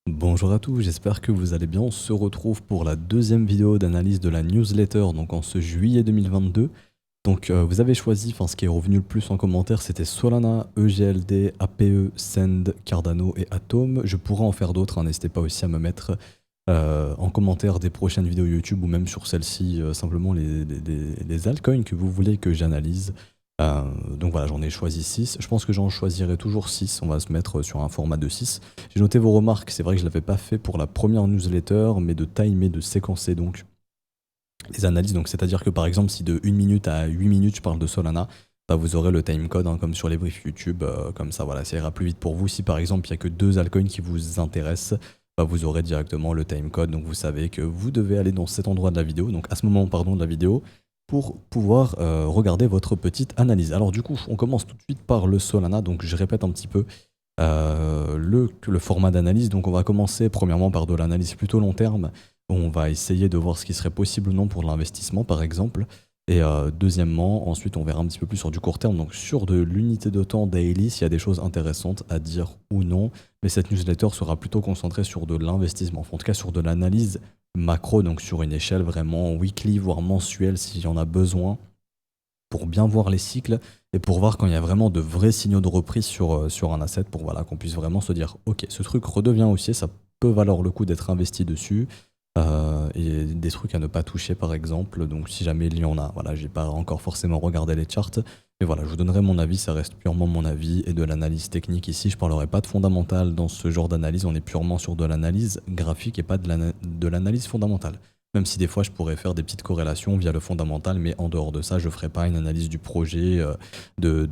Bonjour à tous, j'espère que vous allez bien. On se retrouve pour la deuxième vidéo d'analyse de la newsletter, donc en ce juillet 2022. Donc vous avez choisi, enfin ce qui est revenu le plus en commentaire, c'était Solana, EGLD, APE, Send, Cardano et Atom. Je pourrais en faire d'autres, hein, n'hésitez pas aussi à me mettre en commentaire des prochaines vidéos YouTube ou même sur celle-ci, simplement les altcoins que vous voulez que j'analyse. Donc voilà, j'en ai choisi 6. Je pense que j'en choisirai toujours 6. On va se mettre sur un format de 6. J'ai noté vos remarques. C'est vrai que je ne l'avais pas fait pour la première newsletter, mais de timer, de séquencer donc les analyses. Donc c'est-à-dire que par exemple, si de 1 minute à 8 minutes je parle de Solana, bah, vous aurez le timecode hein, comme sur les briefs YouTube. Comme ça, voilà, ça ira plus vite pour vous. Si par exemple, il n'y a que deux altcoins qui vous intéressent, bah, vous aurez directement le timecode. Donc vous savez que vous devez aller dans cet endroit de la vidéo, donc à ce moment pardon, de la vidéo, pour pouvoir regarder votre petite analyse. Alors du coup, on commence tout de suite par le Solana. Donc je répète un petit peu le format d'analyse. Donc on va commencer premièrement par de l'analyse plutôt long terme. On va essayer de voir ce qui serait possible ou non pour l'investissement par exemple. Et deuxièmement, ensuite on verra un petit peu plus sur du court terme, donc sur de l'unité de temps daily, s'il y a des choses intéressantes à dire ou non. Mais cette newsletter sera plutôt concentrée sur de l'investissement, enfin, en tout cas sur de l'analyse macro, donc sur une échelle vraiment weekly, voire mensuelle s'il y en a besoin, pour bien voir les cycles et pour voir quand il y a vraiment de vrais signaux de reprise sur un asset, pour voilà, qu'on puisse vraiment se dire ok, ce truc redevient haussier, ça peut valoir le coup d'être investi dessus. Et des trucs à ne pas toucher par exemple, donc si jamais il y en a, voilà, j'ai pas encore forcément regardé les charts, mais voilà, je vous donnerai mon avis, ça reste purement mon avis et de l'analyse technique ici, je parlerai pas de fondamental dans ce genre d'analyse, on est purement sur de l'analyse graphique et pas de l'analyse fondamentale. Même si des fois je pourrais faire des petites corrélations via le fondamental, mais en dehors de ça, je ne ferai pas une analyse du projet, de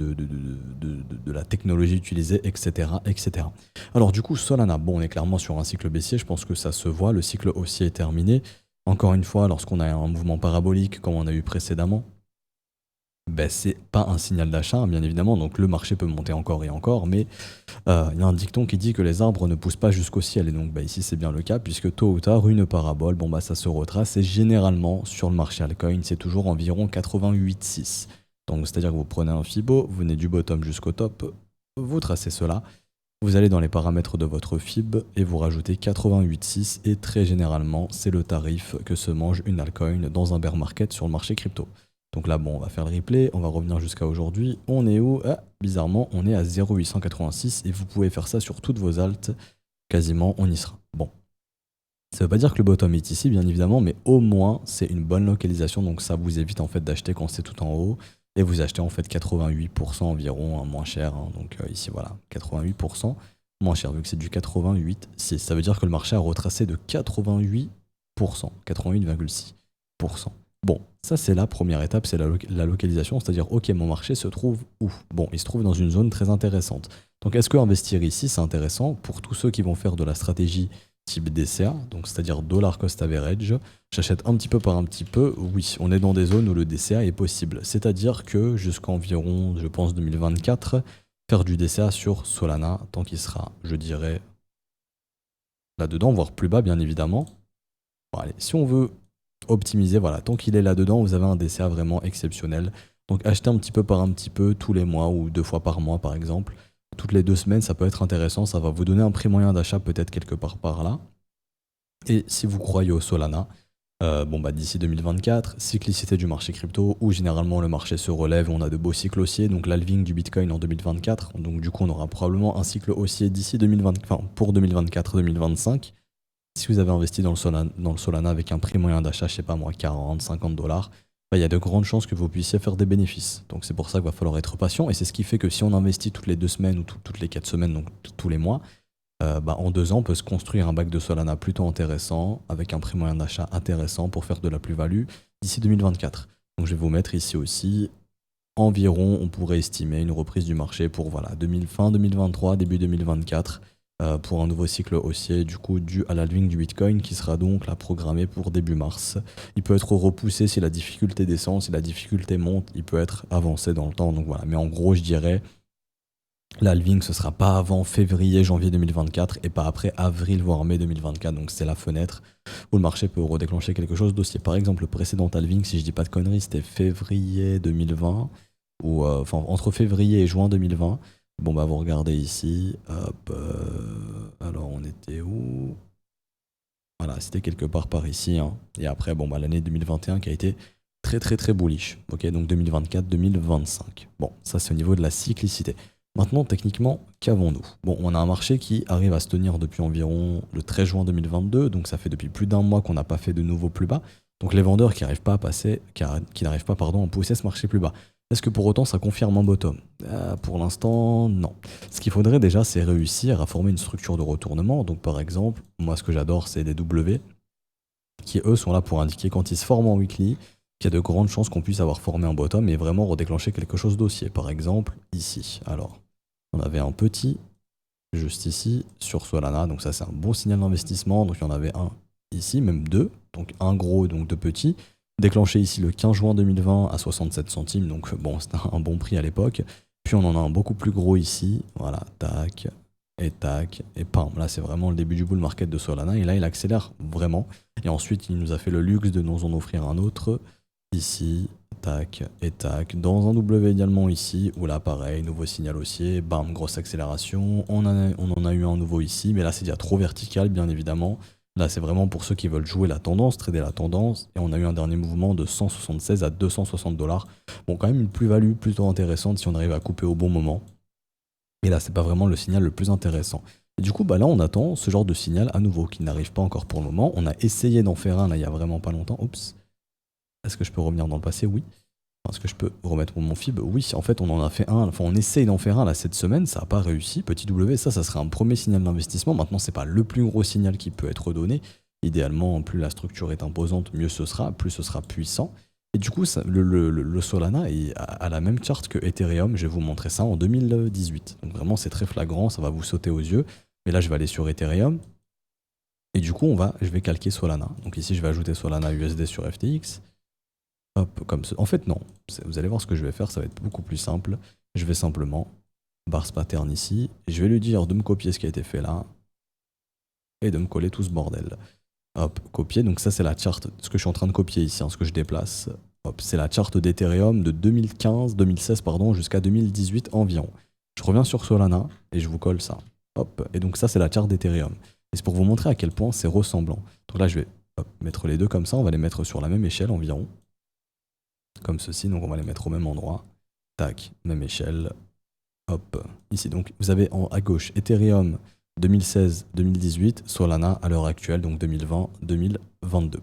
la technologie utilisée, etc., etc. Alors du coup, Solana, bon, on est clairement sur un cycle baissier, je pense que ça se voit, le cycle haussier est terminé. Encore une fois, lorsqu'on a un mouvement parabolique comme on a eu précédemment, ben, c'est pas un signal d'achat, hein, bien évidemment, donc le marché peut monter encore et encore, mais il y a un dicton qui dit que les arbres ne poussent pas jusqu'au ciel, et donc bah, ici c'est bien le cas, puisque tôt ou tard, une parabole, bon bah ça se retrace, et généralement sur le marché altcoin, c'est toujours environ 88,6. Donc c'est-à-dire que vous prenez un Fibo, vous venez du bottom jusqu'au top, vous tracez cela, vous allez dans les paramètres de votre Fib et vous rajoutez 88,6, et très généralement, c'est le tarif que se mange une altcoin dans un bear market sur le marché crypto. Donc là, bon, on va faire le replay, on va revenir jusqu'à aujourd'hui. On est où? Ah, bizarrement, on est à 0,886 et vous pouvez faire ça sur toutes vos alts. Quasiment, on y sera. Bon, ça veut pas dire que le bottom est ici, bien évidemment, mais au moins, c'est une bonne localisation. Donc ça vous évite en fait d'acheter quand c'est tout en haut. Et vous achetez en fait 88% environ hein, moins cher. Hein. Donc ici, voilà, 88% moins cher, vu que c'est du 88,6. Ça veut dire que le marché a retracé de 88%, 88,6%. Bon, ça c'est la première étape, c'est la localisation, c'est-à-dire ok, mon marché se trouve où? Bon, il se trouve dans une zone très intéressante. Donc est-ce que investir ici c'est intéressant pour tous ceux qui vont faire de la stratégie type DCA, donc c'est-à-dire dollar cost average, j'achète un petit peu par un petit peu, oui, on est dans des zones où le DCA est possible. C'est-à-dire que jusqu'à environ, je pense, 2024, faire du DCA sur Solana, tant qu'il sera, je dirais, là-dedans, voire plus bas, bien évidemment. Bon, allez, si on veut optimiser, voilà, tant qu'il est là-dedans, vous avez un DCA vraiment exceptionnel. Donc acheter un petit peu par un petit peu tous les mois ou 2 fois par mois, par exemple. Toutes les 2 semaines, ça peut être intéressant, ça va vous donner un prix moyen d'achat peut-être quelque part par là. Et si vous croyez au Solana, bon bah d'ici 2024, cyclicité du marché crypto, où généralement le marché se relève, on a de beaux cycles haussiers, donc l'halving du Bitcoin en 2024, donc du coup on aura probablement un cycle haussier d'ici 2020, enfin pour 2024-2025. Si vous avez investi dans le Solana avec un prix moyen d'achat, je sais pas moi, 40, 50 dollars, bah, il y a de grandes chances que vous puissiez faire des bénéfices. Donc c'est pour ça qu'il va falloir être patient, et c'est ce qui fait que si on investit toutes les 2 semaines ou toutes les 4 semaines, donc tous les mois, bah, en 2 ans, on peut se construire un bac de Solana plutôt intéressant, avec un prix moyen d'achat intéressant pour faire de la plus-value d'ici 2024. Donc je vais vous mettre ici aussi, environ, on pourrait estimer une reprise du marché pour voilà, fin 2023, début 2024, pour un nouveau cycle haussier, du coup dû à l'halving du Bitcoin, qui sera donc là programmé pour début mars. Il peut être repoussé si la difficulté descend, si la difficulté monte, il peut être avancé dans le temps. Donc voilà, mais en gros, je dirais l'halving, ce sera pas avant février, janvier 2024 et pas après avril, voire mai 2024. Donc c'est la fenêtre où le marché peut redéclencher quelque chose d'aussi. Par exemple, le précédent halving, si je dis pas de conneries, c'était février 2020, ou enfin entre février et juin 2020. Bon bah vous regardez ici, hop, alors on était où? Voilà, c'était quelque part par ici, hein. Et après, bon, bah, l'année 2021 qui a été très très très bullish. Ok, donc 2024-2025. Bon, ça c'est au niveau de la cyclicité. Maintenant, techniquement, qu'avons-nous? Bon, on a un marché qui arrive à se tenir depuis environ le 13 juin 2022, donc ça fait depuis plus d'un mois qu'on n'a pas fait de nouveau plus bas. Donc les vendeurs qui n'arrivent pas à passer, qui n'arrivent pas pardon, à pousser ce marché plus bas. Est-ce que pour autant ça confirme un bottom? Pour l'instant, non. Ce qu'il faudrait déjà, c'est réussir à former une structure de retournement. Donc par exemple, moi ce que j'adore, c'est des W, qui eux sont là pour indiquer quand ils se forment en weekly, qu'il y a de grandes chances qu'on puisse avoir formé un bottom et vraiment redéclencher quelque chose d'haussier. Par exemple, ici. Alors, on avait un petit, juste ici, sur Solana. Donc ça, c'est un bon signal d'investissement. Donc il y en avait un ici, même deux. Donc un gros, donc deux petits. Déclenché ici le 15 juin 2020 à 67 centimes. Donc bon, c'était un bon prix à l'époque. Puis on en a un beaucoup plus gros ici. Voilà, tac, et pam. Là, c'est vraiment le début du bull market de Solana. Et là, il accélère vraiment. Et ensuite, il nous a fait le luxe de nous en offrir un autre ici, tac et tac. Dans un W également ici, où là, pareil, nouveau signal haussier, bam, grosse accélération. On en a eu un nouveau ici, mais là, c'est déjà trop vertical, bien évidemment. Là, c'est vraiment pour ceux qui veulent jouer la tendance, trader la tendance. Et on a eu un dernier mouvement de 176 à 260 $. Bon, quand même une plus-value plutôt intéressante si on arrive à couper au bon moment. Et là, c'est pas vraiment le signal le plus intéressant. Et du coup, bah là, on attend ce genre de signal à nouveau qui n'arrive pas encore pour le moment. On a essayé d'en faire un là il y a vraiment pas longtemps. Oups. Est-ce que je peux revenir dans le passé? Oui. Est-ce que je peux remettre mon fib? Oui, en fait, on en a fait un. Enfin, on essaye d'en faire un là cette semaine. Ça n'a pas réussi. Petit W, ça serait un premier signal d'investissement. Maintenant, c'est pas le plus gros signal qui peut être donné. Idéalement, plus la structure est imposante, mieux ce sera, plus ce sera puissant. Et du coup, le Solana est à la même charte que Ethereum. Je vais vous montrer ça en 2018. Donc vraiment, c'est très flagrant, ça va vous sauter aux yeux. Mais là, je vais aller sur Ethereum. Et du coup, je vais calquer Solana. Donc ici, je vais ajouter Solana USD sur FTX. Hop, comme ça. En fait, non. Vous allez voir ce que je vais faire, ça va être beaucoup plus simple. Je vais simplement bars pattern ici. Je vais lui dire de me copier ce qui a été fait là. Et de me coller tout ce bordel. Hop, copier. Donc ça, c'est la charte. Ce que je suis en train de copier ici, hein, ce que je déplace. Hop, c'est la charte d'Ethereum de 2016 pardon, jusqu'à 2018 environ. Je reviens sur Solana et je vous colle ça. Hop, et donc ça, c'est la charte d'Ethereum. Et c'est pour vous montrer à quel point c'est ressemblant. Donc là, je vais mettre les deux comme ça. On va les mettre sur la même échelle environ. Comme ceci, donc on va les mettre au même endroit. Tac, même échelle. Hop, ici. Donc vous avez à gauche Ethereum 2016-2018, Solana à l'heure actuelle, donc 2020-2022.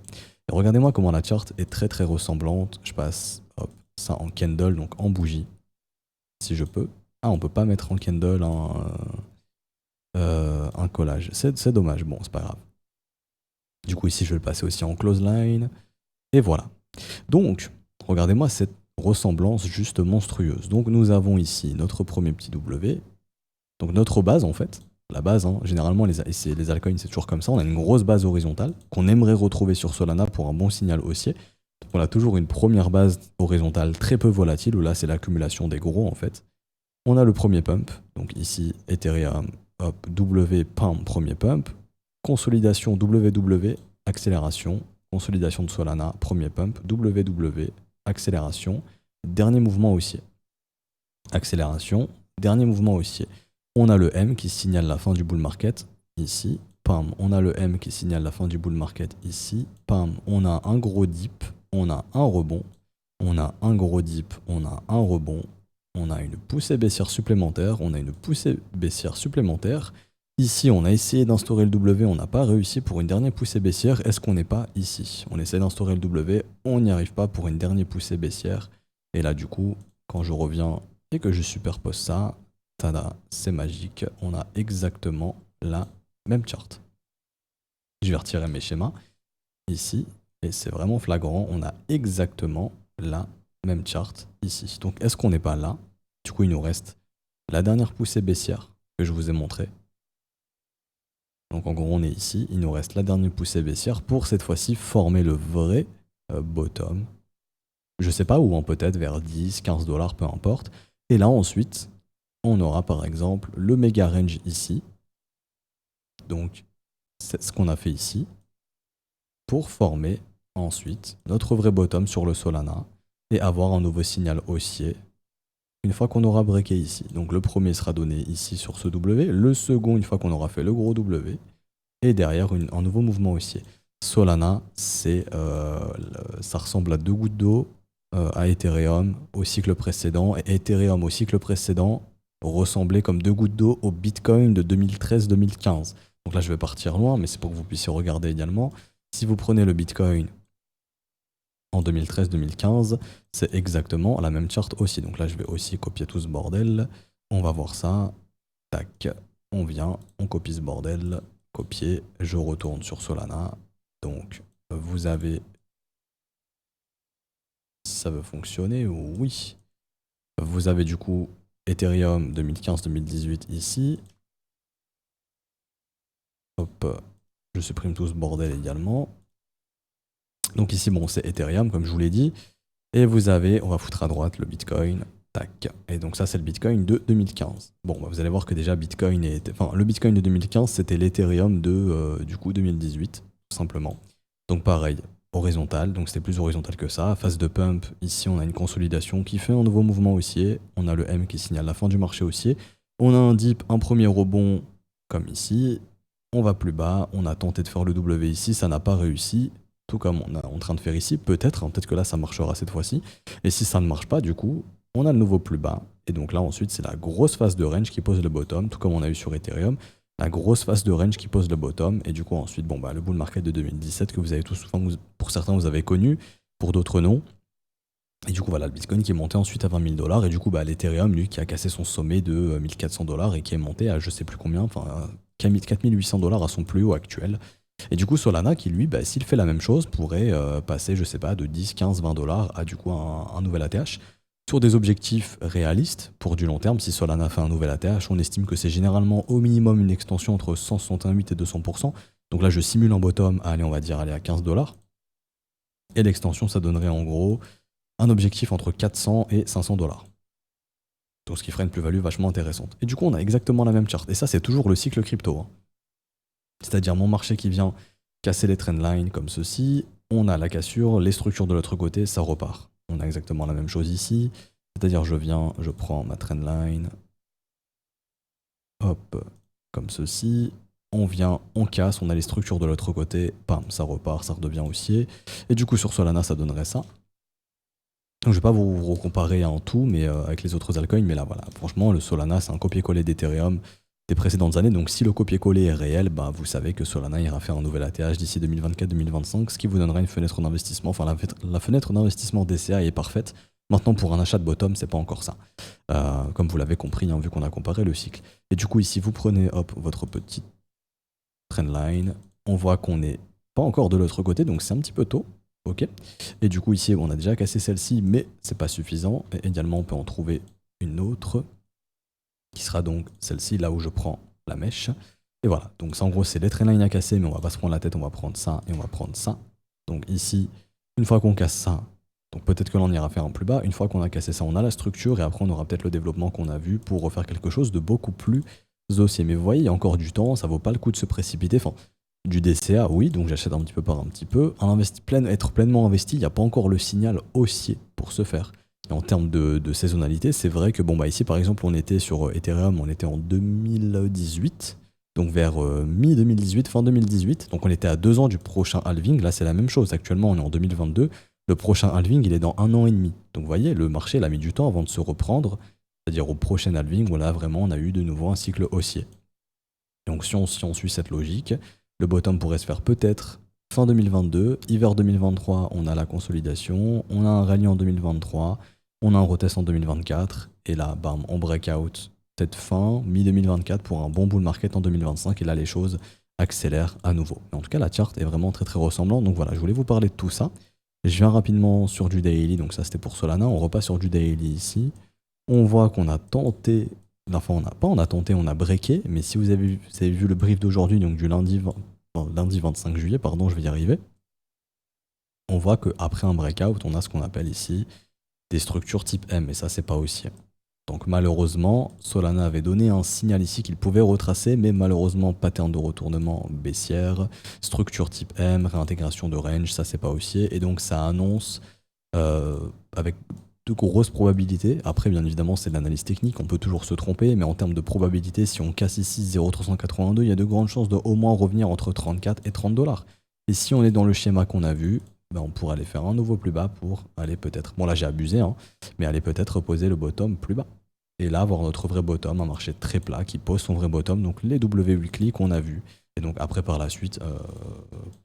Regardez-moi comment la charte est très très ressemblante. Je passe ça en candle, donc en bougie, si je peux. Ah, on peut pas mettre en candle un collage. C'est dommage, bon, c'est pas grave. Du coup, ici, je vais le passer aussi en close line. Et voilà. Donc, regardez-moi cette ressemblance juste monstrueuse. Donc, nous avons ici notre premier petit W. Donc, notre base, en fait. La base, hein, généralement, les altcoins, c'est toujours comme ça. On a une grosse base horizontale qu'on aimerait retrouver sur Solana pour un bon signal haussier. Donc, on a toujours une première base horizontale très peu volatile, où là, c'est l'accumulation des gros, en fait. On a le premier pump. Donc, ici, Ethereum, hop, W, pam, premier pump. Consolidation WW, accélération. Consolidation de Solana, premier pump. WW, accélération. Dernier mouvement haussier. Accélération. Dernier mouvement haussier. On a le M qui signale la fin du bull market, ici, pam, on a le M qui signale la fin du bull market, ici, pam, on a un gros dip, on a un rebond, on a un gros dip, on a un rebond, on a une poussée baissière supplémentaire, on a une poussée baissière supplémentaire, ici on a essayé d'instaurer le W, on n'a pas réussi pour une dernière poussée baissière, est-ce qu'on n'est pas ici? On essaie d'instaurer le W, on n'y arrive pas pour une dernière poussée baissière, et là du coup, quand je reviens et que je superpose ça, tada, c'est magique, on a exactement la même charte. Je vais retirer mes schémas ici, et c'est vraiment flagrant, on a exactement la même charte ici. Donc est-ce qu'on n'est pas là? Du coup, il nous reste la dernière poussée baissière que je vous ai montrée. Donc en gros, on est ici, il nous reste la dernière poussée baissière pour cette fois-ci former le vrai bottom. Je sais pas où, hein, peut-être vers 10, 15 $, peu importe. Et là, ensuite, on aura par exemple le méga range ici. Donc, c'est ce qu'on a fait ici pour former ensuite notre vrai bottom sur le Solana et avoir un nouveau signal haussier une fois qu'on aura breaké ici. Donc, le premier sera donné ici sur ce W, le second une fois qu'on aura fait le gros W et derrière un nouveau mouvement haussier. Solana, ça ressemble à deux gouttes d'eau à Ethereum au cycle précédent. Et Ethereum au cycle précédent ressemblait comme deux gouttes d'eau au Bitcoin de 2013-2015. Donc là, je vais partir loin, mais c'est pour que vous puissiez regarder également. Si vous prenez le Bitcoin en 2013-2015, c'est exactement la même charte aussi. Donc là, je vais aussi copier tout ce bordel. On va voir ça. Tac, on vient, on copie ce bordel. Copier, je retourne sur Solana. Donc, vous avez... Ça veut fonctionner? Oui. Vous avez du coup Ethereum 2015-2018 ici. Hop, je supprime tout ce bordel également. Donc ici, bon, c'est Ethereum, comme je vous l'ai dit. Et vous avez, on va foutre à droite le Bitcoin. Tac. Et donc ça, c'est le Bitcoin de 2015. Bon, bah, vous allez voir que déjà, Bitcoin enfin, le Bitcoin de 2015, c'était l'Ethereum de, du coup, 2018, tout simplement. Donc pareil, horizontal, donc c'était plus horizontal que ça. Phase de pump, ici, on a une consolidation qui fait un nouveau mouvement haussier. On a le M qui signale la fin du marché haussier. On a un dip, un premier rebond, comme ici. On va plus bas, on a tenté de faire le W ici, ça n'a pas réussi. Tout comme on est en train de faire ici, peut-être, hein, peut-être que là ça marchera cette fois-ci. Et si ça ne marche pas, du coup, on a le nouveau plus bas. Et donc là ensuite c'est la grosse phase de range qui pose le bottom, tout comme on a eu sur Ethereum. La grosse phase de range qui pose le bottom. Et du coup ensuite, bon bah le bull market de 2017 que vous avez tous, enfin, pour certains vous avez connu, pour d'autres non. Et du coup voilà, le Bitcoin qui est monté ensuite à 20 000 $. Et du coup bah, l'Ethereum lui qui a cassé son sommet de 1400 $ et qui est monté à je sais plus combien, enfin 4800 $ à son plus haut actuel. Et du coup, Solana, qui lui, bah, s'il fait la même chose, pourrait passer, je sais pas, de 10, 15, 20 $ à du coup un nouvel ATH. Sur des objectifs réalistes, pour du long terme, si Solana fait un nouvel ATH, on estime que c'est généralement au minimum une extension entre 168 et 200%. Donc là, je simule un bottom, allez, on va dire aller à 15 $. Et l'extension, ça donnerait en gros un objectif entre 400 et 500 $. Donc ce qui ferait une plus-value vachement intéressante. Et du coup, on a exactement la même charte. Et ça, c'est toujours le cycle crypto, hein. C'est-à-dire mon marché qui vient casser les trendlines comme ceci, on a la cassure, les structures de l'autre côté, ça repart. On a exactement la même chose ici, c'est-à-dire je viens, je prends ma trendline, hop, comme ceci, on vient, on casse, on a les structures de l'autre côté, pam, ça repart, ça redevient haussier. Et du coup sur Solana ça donnerait ça. Donc, je vais pas vous recomparer en tout mais avec les autres altcoins, mais là voilà, franchement le Solana c'est un copier-coller d'Ethereum des précédentes années, donc si le copier-coller est réel, bah, vous savez que Solana ira faire un nouvel ATH d'ici 2024-2025, ce qui vous donnera une fenêtre d'investissement, enfin la fenêtre d'investissement DCA est parfaite. Maintenant pour un achat de bottom, c'est pas encore ça, comme vous l'avez compris, hein, vu qu'on a comparé le cycle. Et du coup ici vous prenez hop votre petite trendline, on voit qu'on n'est pas encore de l'autre côté, donc c'est un petit peu tôt. Ok. Et du coup ici on a déjà cassé celle-ci, mais c'est pas suffisant. Et également on peut en trouver une autre qui sera donc celle-ci, là où je prends la mèche. Et voilà, donc ça en gros c'est les trendlines à casser, mais on va pas se prendre la tête, on va prendre ça et on va prendre ça. Donc ici, une fois qu'on casse ça, donc peut-être que là on ira faire un plus bas, une fois qu'on a cassé ça, on a la structure et après on aura peut-être le développement qu'on a vu pour refaire quelque chose de beaucoup plus haussier. Mais vous voyez, il y a encore du temps, ça vaut pas le coup de se précipiter. Enfin, du DCA, oui, donc j'achète un petit peu par un petit peu. Être pleinement investi, il n'y a pas encore le signal haussier pour se faire. Et en termes de saisonnalité, c'est vrai que bon bah ici par exemple on était sur Ethereum, on était en 2018, donc vers mi-2018, fin 2018, donc on était à 2 ans du prochain halving. Là c'est la même chose, actuellement on est en 2022, le prochain halving il est dans 1 an et demi. Donc vous voyez, le marché il a mis du temps avant de se reprendre, c'est-à-dire au prochain halving où là vraiment on a eu de nouveau un cycle haussier. Donc si on suit cette logique, le bottom pourrait se faire peut-être fin 2022, hiver 2023, on a la consolidation, on a un rallye en 2023, on a un retest en 2024, et là, bam, on breakout peut-être fin, mi-2024 pour un bon bull market en 2025, et là les choses accélèrent à nouveau. Mais en tout cas, la chart est vraiment très très ressemblante, donc voilà, je voulais vous parler de tout ça. Je viens rapidement sur du daily, donc ça c'était pour Solana, on repasse sur du daily ici. On voit qu'on a tenté, enfin on a tenté, on a breaké, mais si vous avez vu le brief d'aujourd'hui, donc du lundi 25 juillet, pardon, je vais y arriver, on voit qu'après un breakout, on a ce qu'on appelle ici des structures type M, et ça c'est pas haussier. Donc malheureusement, Solana avait donné un signal ici qu'il pouvait retracer, mais malheureusement, pattern de retournement baissière, structure type M, réintégration de range, ça c'est pas haussier, et donc ça annonce avec de grosses probabilités. Après, bien évidemment, c'est de l'analyse technique, on peut toujours se tromper, mais en termes de probabilité, si on casse ici 0,382, il y a de grandes chances de au moins revenir entre 34 et 30 $. Et si on est dans le schéma qu'on a vu, ben on pourrait aller faire un nouveau plus bas pour aller peut-être, bon là j'ai abusé, hein, mais aller peut-être poser le bottom plus bas. Et là avoir notre vrai bottom, un marché très plat qui pose son vrai bottom, donc les W weekly qu'on a vu. Et donc après par la suite,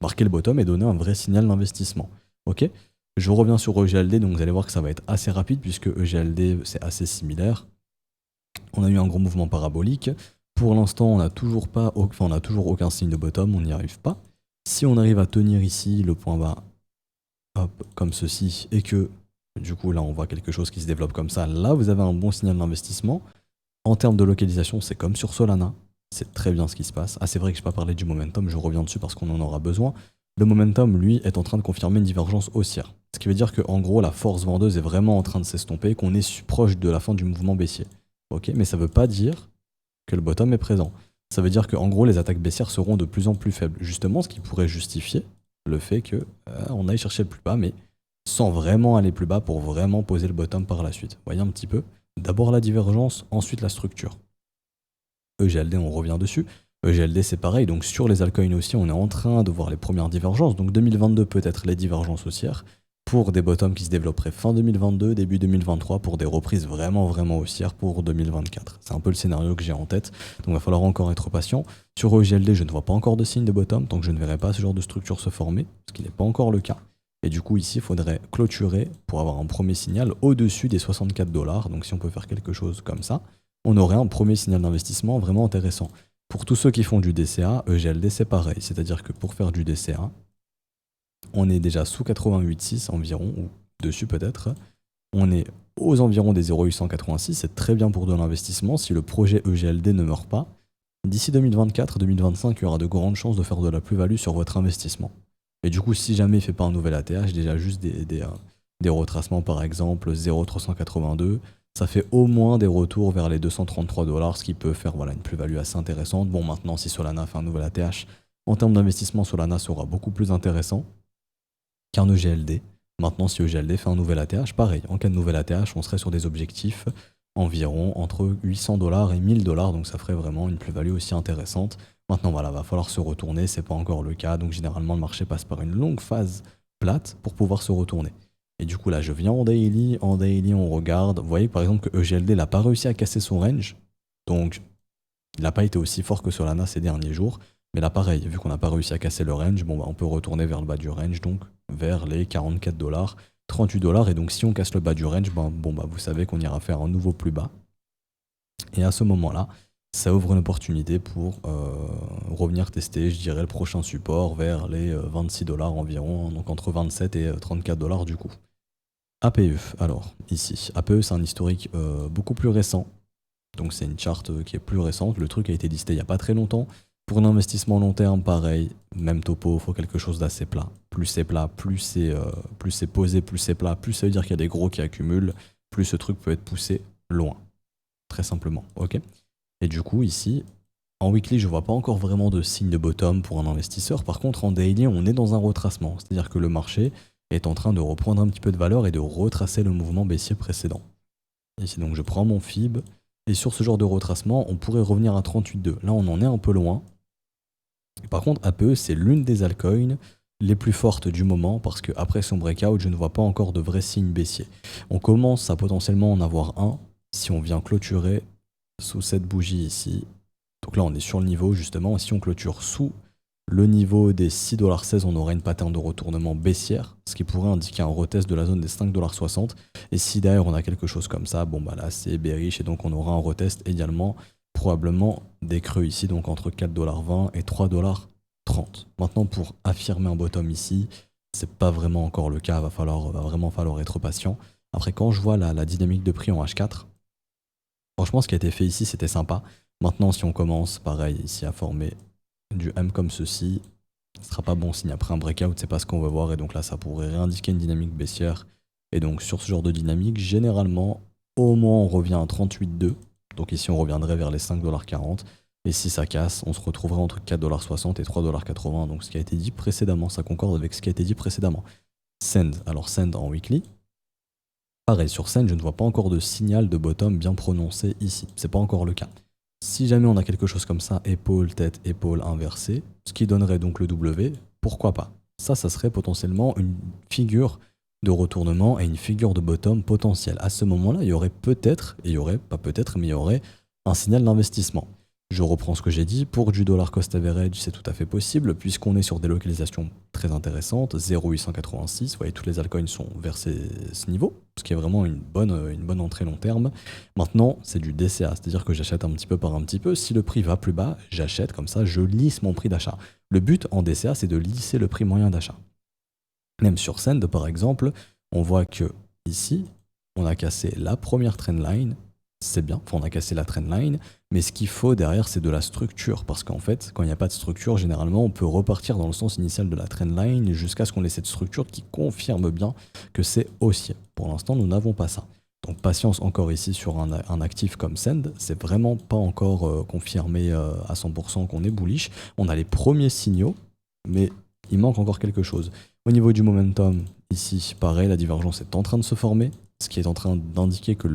marquer le bottom et donner un vrai signal d'investissement. Ok. Je reviens sur EGLD, donc vous allez voir que ça va être assez rapide puisque EGLD c'est assez similaire. On a eu un gros mouvement parabolique. Pour l'instant, on n'a toujours pas, enfin, on n'a toujours aucun signe de bottom, on n'y arrive pas. Si on arrive à tenir ici le point bas, hop, comme ceci, et que du coup là on voit quelque chose qui se développe comme ça, là vous avez un bon signal d'investissement. En termes de localisation, c'est comme sur Solana, c'est très bien ce qui se passe. Ah c'est vrai que je n'ai pas parlé du momentum, je reviens dessus parce qu'on en aura besoin. Le momentum, lui, est en train de confirmer une divergence haussière. Ce qui veut dire qu'en gros, la force vendeuse est vraiment en train de s'estomper, qu'on est proche de la fin du mouvement baissier. Ok, mais ça ne veut pas dire que le bottom est présent. Ça veut dire qu'en gros, les attaques baissières seront de plus en plus faibles. Justement, ce qui pourrait justifier le fait que on aille chercher le plus bas, mais sans vraiment aller plus bas pour vraiment poser le bottom par la suite. Vous voyez un petit peu? D'abord la divergence, ensuite la structure. EGLD, on revient dessus. EGLD, c'est pareil. Donc sur les altcoins aussi, on est en train de voir les premières divergences. Donc 2022 peut-être les divergences haussières pour des bottoms qui se développeraient fin 2022, début 2023 pour des reprises vraiment haussières pour 2024. C'est un peu le scénario que j'ai en tête. Donc il va falloir encore être patient. Sur EGLD, je ne vois pas encore de signe de bottom, donc je ne verrai pas ce genre de structure se former, ce qui n'est pas encore le cas. Et du coup ici, il faudrait clôturer pour avoir un premier signal au-dessus des 64 $. Donc si on peut faire quelque chose comme ça, on aurait un premier signal d'investissement vraiment intéressant. Pour tous ceux qui font du DCA, EGLD c'est pareil. C'est-à-dire que pour faire du DCA, on est déjà sous 88,6 environ, ou dessus peut-être. On est aux environs des 0,886, c'est très bien pour de l'investissement si le projet EGLD ne meurt pas. D'ici 2024-2025, il y aura de grandes chances de faire de la plus-value sur votre investissement. Et du coup, si jamais il ne fait pas un nouvel ATH, déjà juste des retracements par exemple 0,382, ça fait au moins des retours vers les 233 $, ce qui peut faire voilà, une plus-value assez intéressante. Bon, maintenant, si Solana fait un nouvel ATH, en termes d'investissement, Solana sera beaucoup plus intéressant qu'un EGLD. Maintenant, si EGLD fait un nouvel ATH, pareil, en cas de nouvel ATH, on serait sur des objectifs environ entre 800 $ et 1000 $, donc ça ferait vraiment une plus-value aussi intéressante. Maintenant, voilà, va falloir se retourner, c'est pas encore le cas, donc généralement le marché passe par une longue phase plate pour pouvoir se retourner. Et du coup là, je viens en daily on regarde, vous voyez par exemple que EGLD n'a pas réussi à casser son range, donc il n'a pas été aussi fort que Solana ces derniers jours. Mais là, pareil, vu qu'on n'a pas réussi à casser le range, bon, bah, on peut retourner vers le bas du range, donc vers les 44 $, 38 $. Et donc, si on casse le bas du range, bon, bah, vous savez qu'on ira faire un nouveau plus bas. Et à ce moment-là, ça ouvre une opportunité pour revenir tester, je dirais, le prochain support vers les 26 $ environ, donc entre 27 et 34 $ du coup. APE, alors, ici. APE, c'est un historique beaucoup plus récent. Donc c'est une charte qui est plus récente. Le truc a été listé il n'y a pas très longtemps. Pour un investissement long terme, pareil, même topo, il faut quelque chose d'assez plat. Plus c'est plat, plus c'est posé, plus c'est plat, plus ça veut dire qu'il y a des gros qui accumulent, plus ce truc peut être poussé loin. Très simplement, ok. Et du coup, ici, en weekly, je vois pas encore vraiment de signe de bottom pour un investisseur. Par contre, en daily, on est dans un retracement. C'est-à-dire que le marché est en train de reprendre un petit peu de valeur et de retracer le mouvement baissier précédent. Ici, donc, je prends mon FIB. Et sur ce genre de retracement, on pourrait revenir à 38,2. Là, on en est un peu loin. Par contre, APE, c'est l'une des altcoins les plus fortes du moment parce qu'après son breakout, je ne vois pas encore de vrais signes baissiers. On commence à potentiellement en avoir un si on vient clôturer sous cette bougie ici. Donc là, on est sur le niveau justement. Et si on clôture sous le niveau des 6,16 $, on aurait une pattern de retournement baissière, ce qui pourrait indiquer un retest de la zone des 5,60 $. Et si derrière on a quelque chose comme ça, bon bah là c'est bearish et donc on aura un retest également, probablement des creux ici, donc entre 4,20 $ et 3,30 $. Maintenant pour affirmer un bottom ici, c'est pas vraiment encore le cas, va vraiment falloir être patient. Après quand je vois la dynamique de prix en H4, franchement ce qui a été fait ici c'était sympa. Maintenant si on commence pareil ici à former du M comme ceci, ce sera pas bon signe. Après un breakout, c'est pas ce qu'on veut voir et donc là ça pourrait réindiquer une dynamique baissière. Et donc sur ce genre de dynamique, généralement, au moins on revient à 38,2. Donc ici on reviendrait vers les 5,40 $. Et si ça casse, on se retrouverait entre 4,60 $ et 3,80 $. Donc ce qui a été dit précédemment, ça concorde avec ce qui a été dit précédemment. Send, alors Send en weekly. Pareil, sur Send, je ne vois pas encore de signal de bottom bien prononcé ici. C'est pas encore le cas. Si jamais on a quelque chose comme ça, épaule, tête, épaule inversée, ce qui donnerait donc le W, pourquoi pas? Ça serait potentiellement une figure de retournement et une figure de bottom potentielle. À ce moment-là, il y aurait peut-être, et il y aurait, pas peut-être, mais il y aurait un signal d'investissement. Je reprends ce que j'ai dit, pour du dollar cost average, c'est tout à fait possible, puisqu'on est sur des localisations très intéressantes, 0,886, vous voyez, toutes les altcoins sont vers ce niveau, ce qui est vraiment une bonne entrée long terme. Maintenant, c'est du DCA, c'est-à-dire que j'achète un petit peu par un petit peu, si le prix va plus bas, j'achète, comme ça, je lisse mon prix d'achat. Le but en DCA, c'est de lisser le prix moyen d'achat. Même sur Send, par exemple, on voit que ici, on a cassé la première trendline, c'est bien, enfin, on a cassé la trendline, mais ce qu'il faut derrière, c'est de la structure, parce qu'en fait, quand il n'y a pas de structure, généralement, on peut repartir dans le sens initial de la trendline jusqu'à ce qu'on ait cette structure qui confirme bien que c'est haussier. Pour l'instant, nous n'avons pas ça. Donc patience encore ici sur un actif comme Send, c'est vraiment pas encore confirmé à 100% qu'on est bullish. On a les premiers signaux, mais il manque encore quelque chose. Au niveau du momentum, ici, pareil, la divergence est en train de se former, ce qui est en train d'indiquer que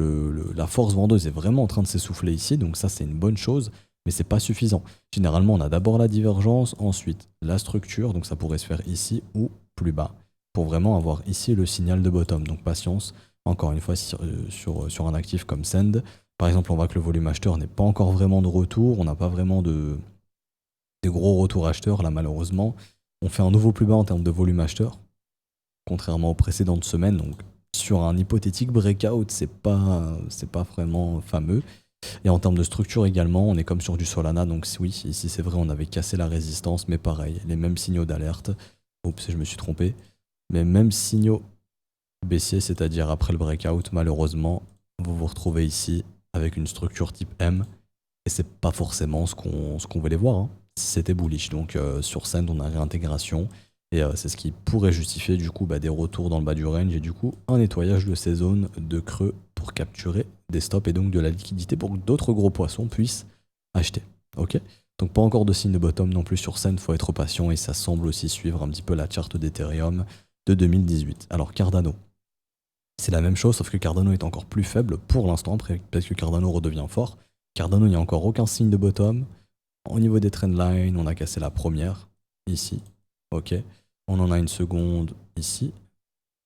la force vendeuse est vraiment en train de s'essouffler ici, donc ça c'est une bonne chose, mais c'est pas suffisant. Généralement, on a d'abord la divergence, ensuite la structure, donc ça pourrait se faire ici ou plus bas, pour vraiment avoir ici le signal de bottom. Donc patience, encore une fois, sur un actif comme Send. Par exemple, on voit que le volume acheteur n'est pas encore vraiment de retour, on n'a pas vraiment des gros retours acheteurs là malheureusement. On fait un nouveau plus bas en termes de volume acheteur, contrairement aux précédentes semaines. Donc sur un hypothétique breakout, c'est pas vraiment fameux. Et en termes de structure également, on est comme sur du Solana. Donc oui, ici c'est vrai, on avait cassé la résistance, mais pareil, les mêmes signaux d'alerte. Oups, je me suis trompé. Mais mêmes signaux baissiers, c'est-à-dire après le breakout, malheureusement, vous vous retrouvez ici avec une structure type M. Et c'est pas forcément ce qu'on voulait voir, hein. C'était bullish. Donc sur Send, on a réintégration. Et c'est ce qui pourrait justifier du coup des retours dans le bas du range et du coup un nettoyage de ces zones de creux pour capturer des stops et donc de la liquidité pour que d'autres gros poissons puissent acheter. Ok. Donc pas encore de signe de bottom non plus sur Send, faut être patient et ça semble aussi suivre un petit peu la charte d'Ethereum de 2018. Alors Cardano, c'est la même chose sauf que Cardano est encore plus faible pour l'instant parce que Cardano redevient fort. Cardano, il n'y a encore aucun signe de bottom. Au niveau des trendlines, on a cassé la première, ici. Ok. On en a une seconde ici.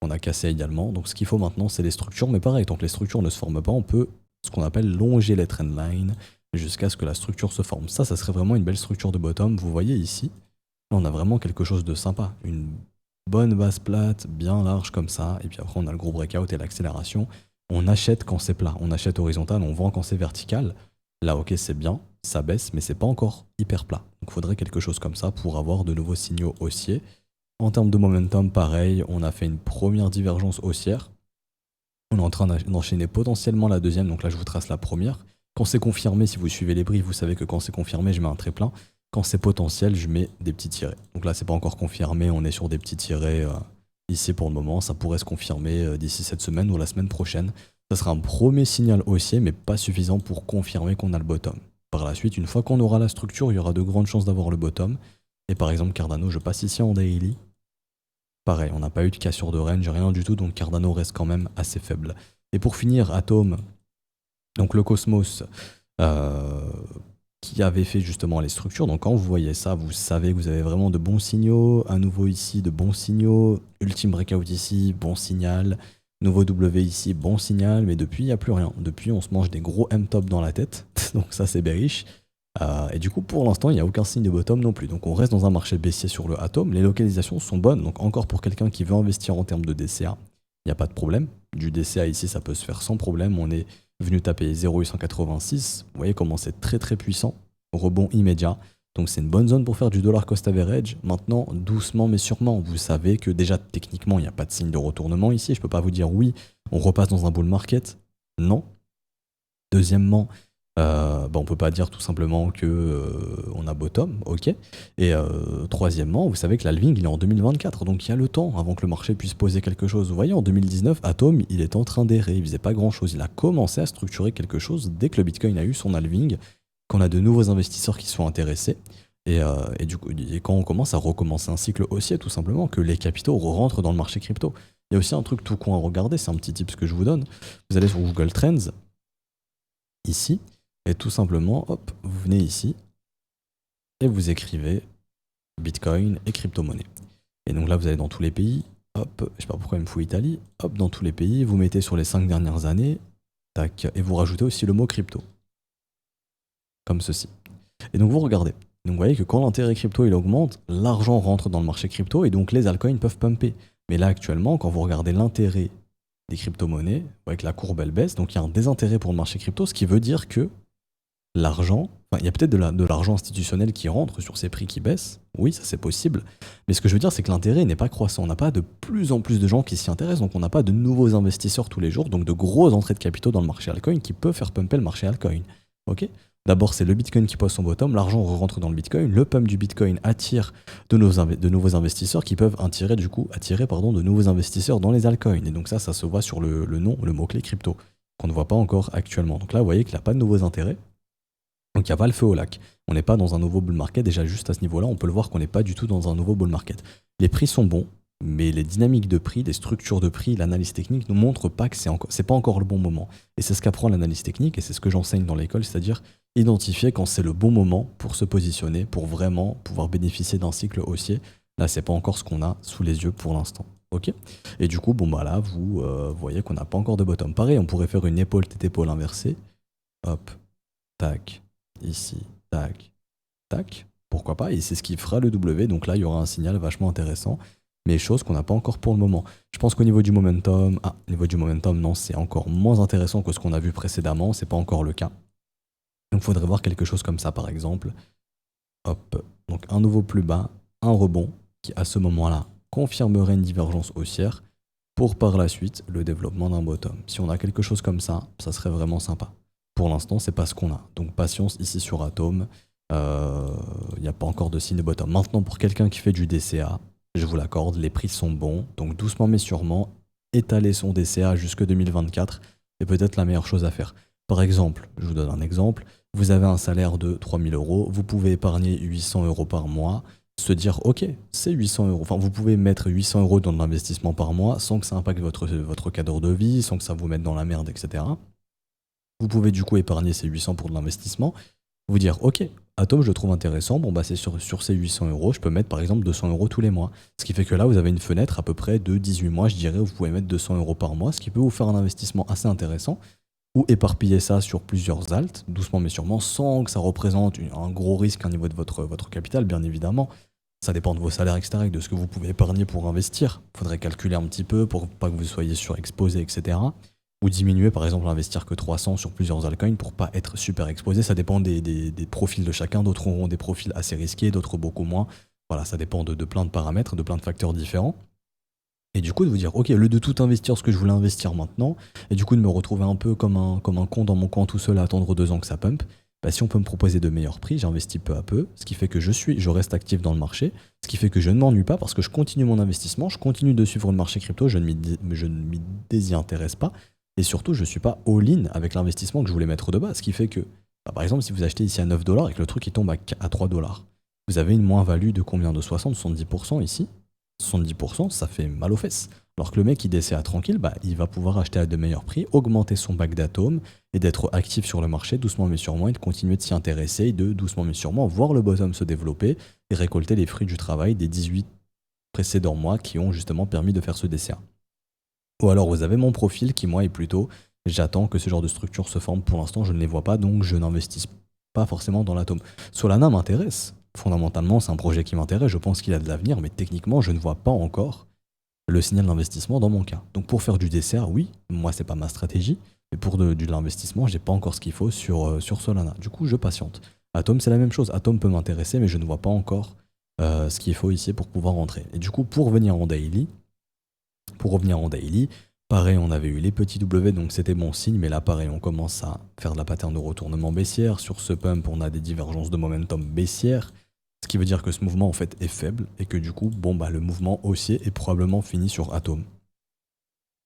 On a cassé également. Donc ce qu'il faut maintenant, c'est les structures. Mais pareil, tant que les structures ne se forment pas, on peut ce qu'on appelle longer les trendlines jusqu'à ce que la structure se forme. Ça serait vraiment une belle structure de bottom. Vous voyez ici, là, on a vraiment quelque chose de sympa. Une bonne base plate, bien large comme ça. Et puis après, on a le gros breakout et l'accélération. On achète quand c'est plat. On achète horizontal, on vend quand c'est vertical. Là, ok, c'est bien, ça baisse, mais c'est pas encore hyper plat. Donc il faudrait quelque chose comme ça pour avoir de nouveaux signaux haussiers. En termes de momentum, pareil, on a fait une première divergence haussière. On est en train d'enchaîner potentiellement la deuxième, donc là je vous trace la première. Quand c'est confirmé, si vous suivez les briefs, vous savez que quand c'est confirmé, je mets un trait plein. Quand c'est potentiel, je mets des petits tirets. Donc là, c'est pas encore confirmé, on est sur des petits tirets ici pour le moment. Ça pourrait se confirmer d'ici cette semaine ou la semaine prochaine. Ça sera un premier signal haussier, mais pas suffisant pour confirmer qu'on a le bottom. Par la suite, une fois qu'on aura la structure, il y aura de grandes chances d'avoir le bottom. Et par exemple, Cardano, je passe ici en daily. Pareil, on n'a pas eu de cassure de range, rien du tout, donc Cardano reste quand même assez faible. Et pour finir, Atom, donc le Cosmos, qui avait fait justement les structures. Donc quand vous voyez ça, vous savez que vous avez vraiment de bons signaux. À nouveau ici, de bons signaux. Ultime breakout ici, bon signal. Nouveau W ici, bon signal. Mais depuis, il n'y a plus rien. Depuis, on se mange des gros M-top dans la tête. Donc ça, c'est bearish. Et du coup, pour l'instant, il n'y a aucun signe de bottom non plus. Donc on reste dans un marché baissier sur le Atom. Les localisations sont bonnes. Donc encore pour quelqu'un qui veut investir en termes de DCA, il n'y a pas de problème. Du DCA ici, ça peut se faire sans problème. On est venu taper 0,886. Vous voyez comment c'est très très puissant. Rebond immédiat. Donc c'est une bonne zone pour faire du dollar cost average. Maintenant, doucement mais sûrement, vous savez que déjà techniquement, il n'y a pas de signe de retournement ici. Je ne peux pas vous dire oui, on repasse dans un bull market. Non. Deuxièmement, on peut pas dire tout simplement que on a bottom, ok. Et troisièmement, vous savez que l'halving il est en 2024, donc il y a le temps avant que le marché puisse poser quelque chose. Vous voyez, en 2019, Atom il est en train d'errer, il faisait pas grand chose. Il a commencé à structurer quelque chose dès que le Bitcoin a eu son halving, qu'on a de nouveaux investisseurs qui sont intéressés. Et du coup, quand on commence à recommencer un cycle haussier, tout simplement, que les capitaux rentrent dans le marché crypto. Il y a aussi un truc tout con à regarder, c'est un petit tip que je vous donne. Vous allez sur Google Trends, ici, et tout simplement, hop, vous venez ici, et vous écrivez Bitcoin et crypto-monnaie. Et donc là, vous allez dans tous les pays, hop, je sais pas pourquoi il me faut Italie, hop, dans tous les pays, vous mettez sur les 5 dernières années, tac, et vous rajoutez aussi le mot crypto, comme ceci. Et donc vous regardez. Donc vous voyez que quand l'intérêt crypto il augmente, l'argent rentre dans le marché crypto et donc les altcoins peuvent pumper. Mais là actuellement, quand vous regardez l'intérêt des crypto-monnaies, vous voyez que la courbe elle baisse, donc il y a un désintérêt pour le marché crypto, ce qui veut dire que l'argent, enfin, il y a peut-être de l'argent institutionnel qui rentre sur ces prix qui baissent, oui ça c'est possible, mais ce que je veux dire c'est que l'intérêt n'est pas croissant, on n'a pas de plus en plus de gens qui s'y intéressent, donc on n'a pas de nouveaux investisseurs tous les jours, donc de grosses entrées de capitaux dans le marché altcoin qui peuvent faire pumper le marché altcoin. Ok. D'abord, c'est le Bitcoin qui pose son bottom, l'argent rentre dans le Bitcoin, le pump du Bitcoin attire de nouveaux investisseurs qui peuvent attirer de nouveaux investisseurs dans les altcoins. Et donc ça se voit sur le nom, le mot-clé crypto, qu'on ne voit pas encore actuellement. Donc là, vous voyez qu'il n'y a pas de nouveaux intérêts, donc il n'y a pas le feu au lac. On n'est pas dans un nouveau bull market, déjà juste à ce niveau-là, on peut le voir qu'on n'est pas du tout dans un nouveau bull market. Les prix sont bons, mais les dynamiques de prix, les structures de prix, l'analyse technique nous montrent pas que c'est pas encore le bon moment. Et c'est ce qu'apprend l'analyse technique et c'est ce que j'enseigne dans l'école, c'est-à-dire identifier quand c'est le bon moment pour se positionner, pour vraiment pouvoir bénéficier d'un cycle haussier. Là, c'est pas encore ce qu'on a sous les yeux pour l'instant. Ok. Et du coup, bon bah là, vous voyez qu'on n'a pas encore de bottom. Pareil, on pourrait faire une épaule tête épaule inversée. Hop, tac, ici, tac, tac. Pourquoi pas? Et c'est ce qui fera le W. Donc là, il y aura un signal vachement intéressant. Mais chose qu'on n'a pas encore pour le moment. Je pense qu'au niveau du momentum, non, c'est encore moins intéressant que ce qu'on a vu précédemment. C'est pas encore le cas. Donc il faudrait voir quelque chose comme ça par exemple. Hop, donc un nouveau plus bas, un rebond qui à ce moment-là confirmerait une divergence haussière pour par la suite le développement d'un bottom. Si on a quelque chose comme ça serait vraiment sympa. Pour l'instant, c'est pas ce qu'on a. Donc patience ici sur Atom. Il n'y a pas encore de signe de bottom. Maintenant, pour quelqu'un qui fait du DCA, je vous l'accorde, les prix sont bons. Donc doucement mais sûrement, étaler son DCA jusque 2024 est peut-être la meilleure chose à faire. Par exemple, je vous donne un exemple, vous avez un salaire de 3 000 €, vous pouvez épargner 800 € par mois, se dire ok, c'est 800 €, enfin vous pouvez mettre 800 € dans l'investissement par mois sans que ça impacte votre cadre de vie, sans que ça vous mette dans la merde, etc. Vous pouvez du coup épargner ces 800 pour de l'investissement, vous dire ok, Atom je le trouve intéressant, bon bah c'est sur ces 800 €, je peux mettre par exemple 200 € tous les mois. Ce qui fait que là vous avez une fenêtre à peu près de 18 mois, je dirais, où vous pouvez mettre 200 € par mois, ce qui peut vous faire un investissement assez intéressant. Ou éparpiller ça sur plusieurs alts, doucement mais sûrement, sans que ça représente un gros risque au niveau de votre capital, bien évidemment. Ça dépend de vos salaires, etc., et de ce que vous pouvez épargner pour investir. Il faudrait calculer un petit peu pour pas que vous soyez surexposé, etc. Ou diminuer, par exemple, investir que 300 sur plusieurs altcoins pour pas être super exposé. Ça dépend des profils de chacun. D'autres auront des profils assez risqués, d'autres beaucoup moins. Voilà, ça dépend de plein de paramètres, de plein de facteurs différents. Et du coup, de vous dire, ok, au lieu de tout investir ce que je voulais investir maintenant, et du coup de me retrouver un peu comme un con dans mon coin tout seul à attendre 2 ans que ça pump, bah si on peut me proposer de meilleurs prix, j'investis peu à peu, ce qui fait que je reste actif dans le marché, ce qui fait que je ne m'ennuie pas parce que je continue mon investissement, je continue de suivre le marché crypto, je ne m'y désintéresse pas, et surtout je ne suis pas all-in avec l'investissement que je voulais mettre de base, ce qui fait que, bah, par exemple, si vous achetez ici à 9 $ et que le truc il tombe à 3 $, vous avez une moins-value de combien? De 60-70% ici. 70%, ça fait mal aux fesses. Alors que le mec qui DCA tranquille, bah, il va pouvoir acheter à de meilleurs prix, augmenter son bac d'atomes et d'être actif sur le marché doucement mais sûrement et de continuer de s'y intéresser et de doucement mais sûrement voir le bottom se développer et récolter les fruits du travail des 18 précédents mois qui ont justement permis de faire ce DCA. Ou alors vous avez mon profil qui moi est plutôt j'attends que ce genre de structure se forme. Pour l'instant je ne les vois pas donc je n'investis pas forcément dans l'atome. Solana m'intéresse. Fondamentalement, c'est un projet qui m'intéresse, je pense qu'il a de l'avenir, mais techniquement, je ne vois pas encore le signal d'investissement dans mon cas. Donc pour faire du dessert, oui, moi c'est pas ma stratégie, mais pour de l'investissement, j'ai pas encore ce qu'il faut sur Solana. Du coup, je patiente. Atom, c'est la même chose. Atom peut m'intéresser, mais je ne vois pas encore ce qu'il faut ici pour pouvoir rentrer. Et du coup, pour revenir en daily, pareil, on avait eu les petits W, donc c'était bon signe, mais là, pareil, on commence à faire de la pattern de retournement baissière. Sur ce pump, on a des divergences de momentum baissière. Ce qui veut dire que ce mouvement en fait est faible et que du coup, bon bah le mouvement haussier est probablement fini sur Atom.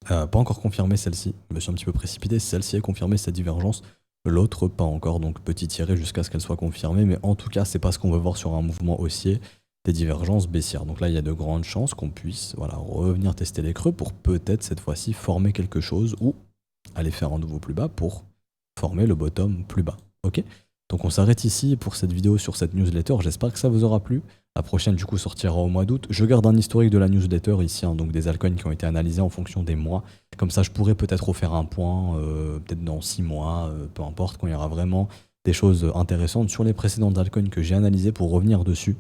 Pas encore confirmé celle-ci, je me suis un petit peu précipité, celle-ci est confirmée cette divergence, l'autre pas encore, donc petit tiré jusqu'à ce qu'elle soit confirmée, mais en tout cas c'est pas ce qu'on veut voir sur un mouvement haussier, des divergences baissières. Donc là il y a de grandes chances qu'on puisse revenir tester les creux pour peut-être cette fois-ci former quelque chose ou aller faire un nouveau plus bas pour former le bottom plus bas. Ok ? Donc on s'arrête ici pour cette vidéo sur cette newsletter. J'espère que ça vous aura plu. La prochaine du coup sortira au mois d'août. Je garde un historique de la newsletter ici, hein, donc des altcoins qui ont été analysés en fonction des mois. Comme ça je pourrais peut-être refaire un point, peut-être dans 6 mois, peu importe, quand il y aura vraiment des choses intéressantes sur les précédentes altcoins que j'ai analysées pour revenir dessus.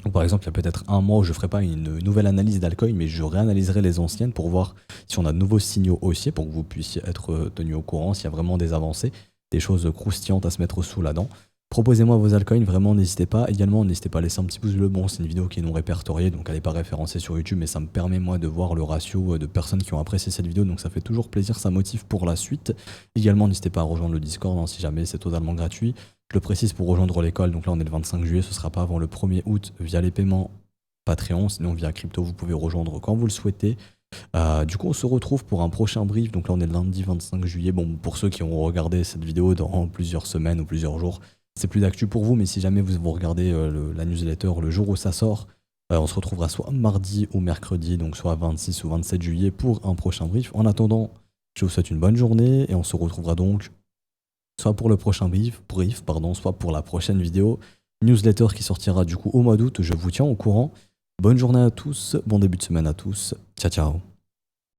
Donc, par exemple, il y a peut-être un mois où je ne ferai pas une nouvelle analyse d'alcoin, mais je réanalyserai les anciennes pour voir si on a de nouveaux signaux haussiers, pour que vous puissiez être tenu au courant s'il y a vraiment des avancées, des choses croustillantes à se mettre sous la dent. Proposez-moi vos altcoins, vraiment n'hésitez pas. Également, n'hésitez pas à laisser un petit pouce bleu. Bon, c'est une vidéo qui est non répertoriée, donc elle n'est pas référencée sur YouTube, mais ça me permet moi de voir le ratio de personnes qui ont apprécié cette vidéo, donc ça fait toujours plaisir, ça motive pour la suite. Également, n'hésitez pas à rejoindre le Discord, hein, si jamais c'est totalement gratuit. Je le précise pour rejoindre l'école, donc là on est le 25 juillet, ce ne sera pas avant le 1er août via les paiements Patreon, sinon via crypto vous pouvez rejoindre quand vous le souhaitez. Du coup on se retrouve pour un prochain brief, donc là on est le lundi 25 juillet, bon pour ceux qui ont regardé cette vidéo dans plusieurs semaines ou plusieurs jours, c'est plus d'actu pour vous, mais si jamais vous regardez la newsletter le jour où ça sort, on se retrouvera soit mardi ou mercredi, donc soit 26 ou 27 juillet pour un prochain brief. En attendant, je vous souhaite une bonne journée et on se retrouvera donc soit pour le prochain brief, soit pour la prochaine vidéo, newsletter qui sortira du coup au mois d'août, je vous tiens au courant. Bonne journée à tous, bon début de semaine à tous, ciao ciao.